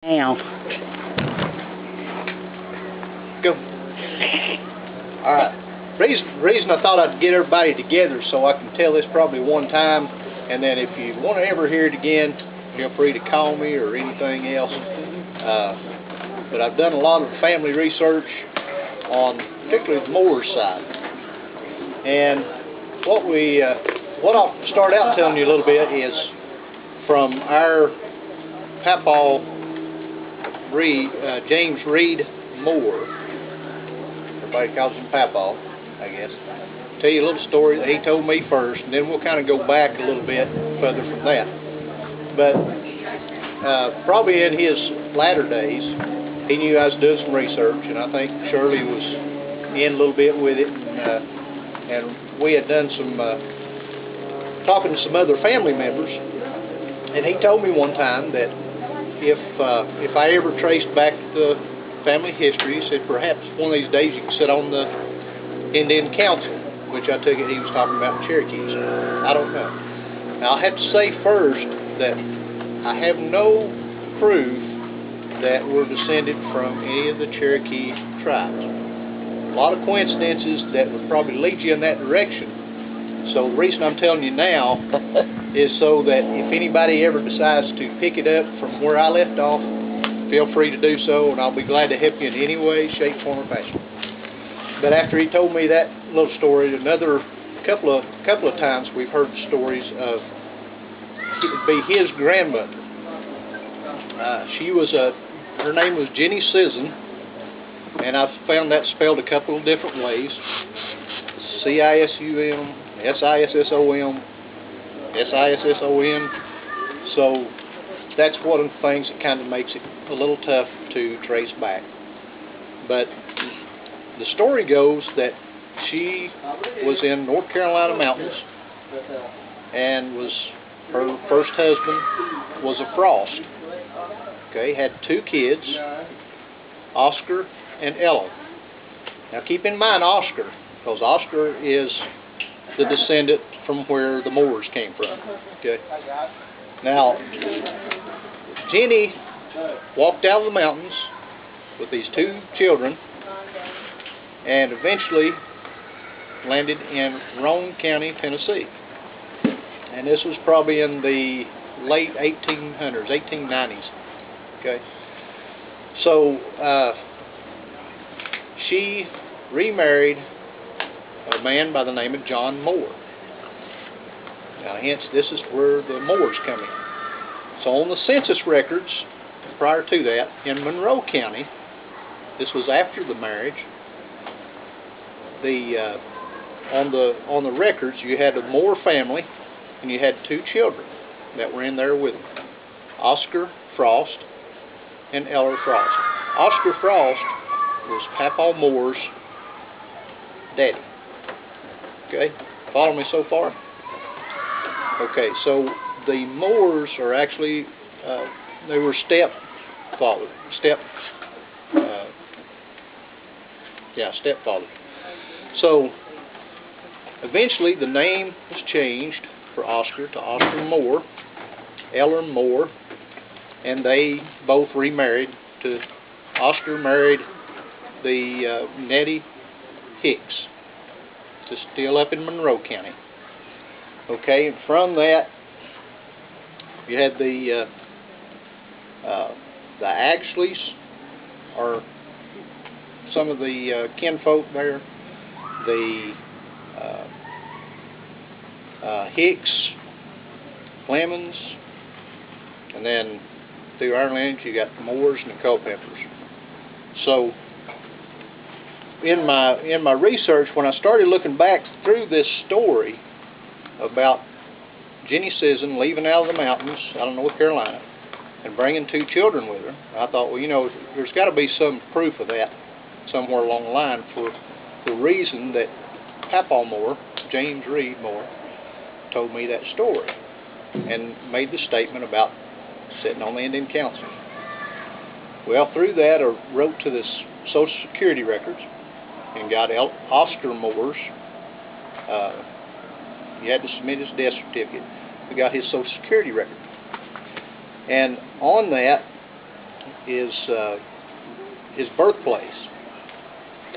Now. Go. Alright. Reason I thought I'd get everybody together so I can tell this probably one time, and then if you want to ever hear it again, feel free to call me or anything else. But I've done a lot of family research on particularly the Moore's side. And what I'll start out telling you a little bit is from our Papaw Reed, James Reed Moore. Everybody calls him Papaw, I guess. I'll tell you a little story that he told me first, and then we'll kind of go back a little bit further from that. But probably in his latter days, he knew I was doing some research, and I think Shirley was in a little bit with it, and we had done some talking to some other family members, and he told me one time that if I ever traced back the family history, he said perhaps one of these days you could sit on the Indian Council, which I took it he was talking about Cherokees. I don't know. Now I have to say first that I have no proof that we're descended from any of the Cherokee tribes. A lot of coincidences that would probably lead you in that direction. So the reason I'm telling you now is so that if anybody ever decides to pick it up from where I left off, feel free to do so, and I'll be glad to help you in any way, shape, form, or fashion. But after he told me that little story, another couple of times we've heard stories of it would be his grandmother. Her name was Jenny Sisson, and I've found that spelled a couple of different ways. C-I-S-U-M, S-I-S-S-O-M, S-I-S-S-O-N. So that's one of the things that kind of makes it a little tough to trace back. But the story goes that she was in North Carolina mountains, and her first husband was a Frost. Okay, had 2 kids, Oscar and Ella. Now keep in mind Oscar, because Oscar is the descendant from where the Moors came from. Okay. Now, Jenny walked out of the mountains with these 2 children and eventually landed in Roane County, Tennessee. And this was probably in the late 1800s, 1890s. Okay. So she remarried a man by the name of John Moore. Now, hence, this is where the Moors come in. So on the census records, prior to that, in Monroe County, this was after the marriage, on the records, you had a Moore family, and you had 2 children that were in there with them, Oscar Frost and Ella Frost. Oscar Frost was Papaw Moore's daddy. Okay, follow me so far? Okay, so the Moores are actually, they were stepfather. So eventually the name was changed for Oscar to Oscar Moore, Ella Moore, and they both remarried Oscar married the Nettie Hicks, still up in Monroe County. Okay, and from that you had the Axleys, or some of the kinfolk there, the Hicks, Clemens, and then through our lineage you got the Moores and the Culpeppers. So in my research, when I started looking back through this story about Jenny Sisson leaving out of the mountains out of North Carolina and bringing 2 children with her, I thought, well, you know, there's got to be some proof of that somewhere along the line for the reason that Papaw Moore, James Reed Moore, told me that story and made the statement about sitting on the Indian Council. Well, through that, I wrote to the Social Security records and got Oscar Moore's. He had to submit his death certificate. We got his Social Security record. And on that, is his birthplace.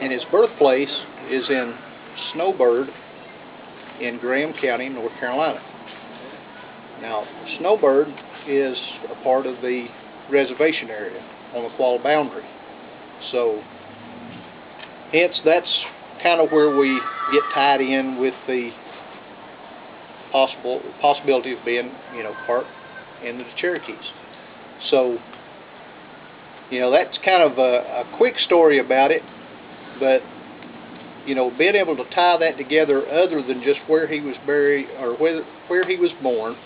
And his birthplace is in Snowbird in Graham County, North Carolina. Now, Snowbird is a part of the reservation area on the Qualla boundary. So, hence, that's kind of where we get tied in with the possibility of being, part in the Cherokees. So, that's kind of a quick story about it, but, being able to tie that together other than just where he was buried or where he was born,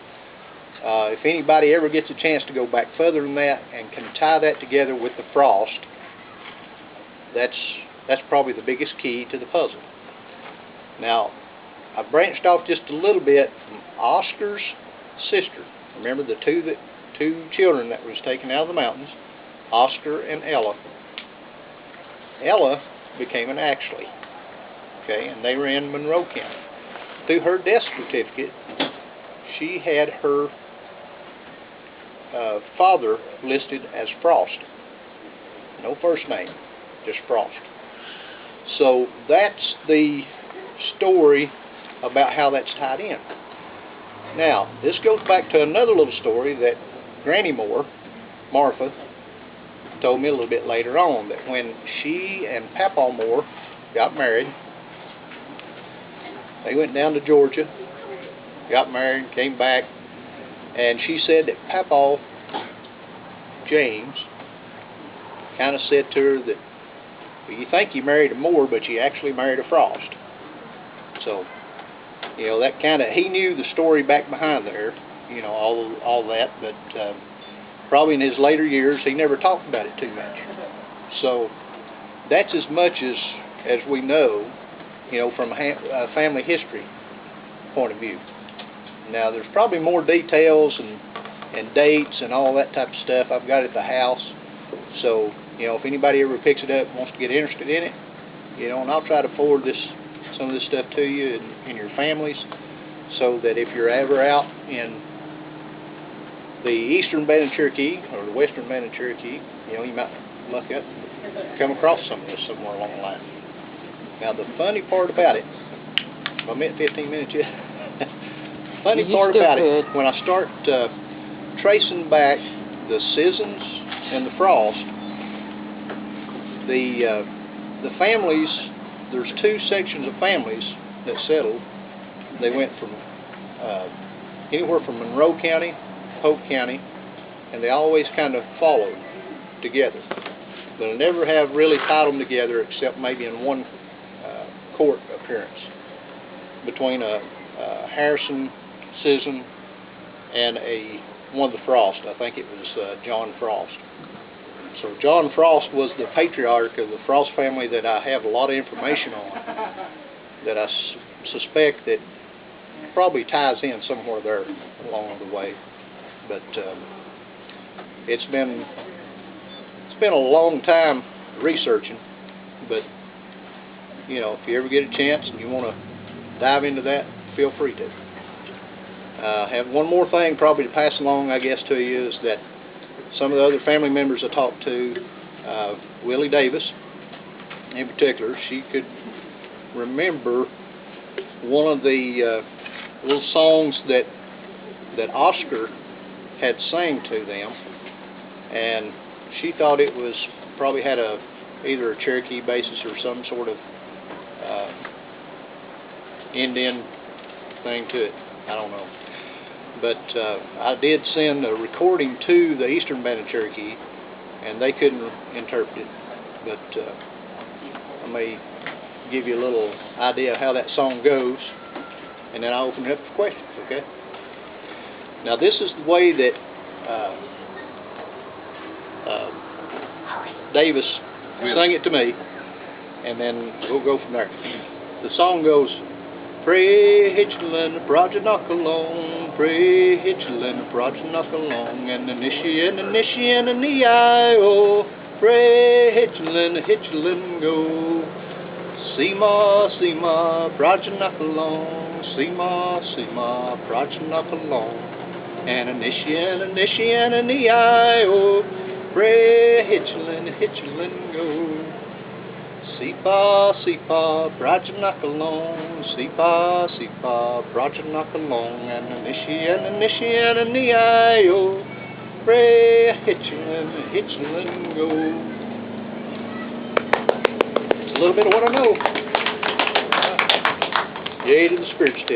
if anybody ever gets a chance to go back further than that and can tie that together with the frost, that's probably the biggest key to the puzzle. Now, I branched off just a little bit from Oscar's sister. Remember the two children that was taken out of the mountains, Oscar and Ella. Ella became an Ashley, okay, and they were in Monroe County. Through her death certificate, she had her father listed as Frost. No first name, just Frost. So that's the story about how that's tied in. Now, this goes back to another little story that Granny Moore, Martha, told me a little bit later on, that when she and Papa Moore got married, they went down to Georgia, got married, came back, and she said that Papa James kind of said to her that, well, you think you married a Moore, but you actually married a Frost. So, that kind of, he knew the story back behind there, all that, but probably in his later years, he never talked about it too much. So, that's as much as we know, from a family history point of view. Now, there's probably more details and dates and all that type of stuff I've got at the house. So, if anybody ever picks it up and wants to get interested in it, and I'll try to forward some of this stuff to you and your families, so that if you're ever out in the eastern band of Cherokee or the western band of Cherokee, you might look up, come across some of this somewhere along the line. Now, the funny part about it, I'm at 15 minutes yet. Funny part about it, when I start tracing back the Sissons and the Frost, the families, there's two sections of families that settled. They went from anywhere from Monroe County, Polk County, and they always kind of followed together. They'll never have really tied them together except maybe in one court appearance between a Harrison Sisson and one of the Frost. I think it was John Frost. So John Frost was the patriarch of the Frost family that I have a lot of information on, that I suspect that probably ties in somewhere there along the way. But it's been a long time researching, but if you ever get a chance and you want to dive into that, feel free to. I have one more thing probably to pass along, I guess, to you, is that some of the other family members I talked to, Willie Davis in particular, she could remember one of the little songs that Oscar had sang to them, and she thought it was probably had either a Cherokee basis or some sort of Indian thing to it. I don't know. But I did send a recording to the Eastern Band of Cherokee, and they couldn't interpret it. But I may give you a little idea of how that song goes, and then I'll open it up for questions, okay? Now, this is the way that Davis sang it to me, and then we'll go from there. The song goes, pray Hitchelin, the project knock along, pray Hitchelin, the project knock along, and the nishi and the nishi and the ni-I-O, pray Hitchelin, the Hitchelin go. See-ma, project knock along, see-ma, project knock along, and a nishi and a nishi and a ni-I-O, Pray, hitchelin', hitchelin', go. See-paw, see-paw, brought you knock along. See-paw, see-paw, brought you knock along. And a nishi, and a nishi, and a ni-I-O. Pray, hitchelin', hitchelin', go. It's a little bit of what I know. Yea to the spirit stick.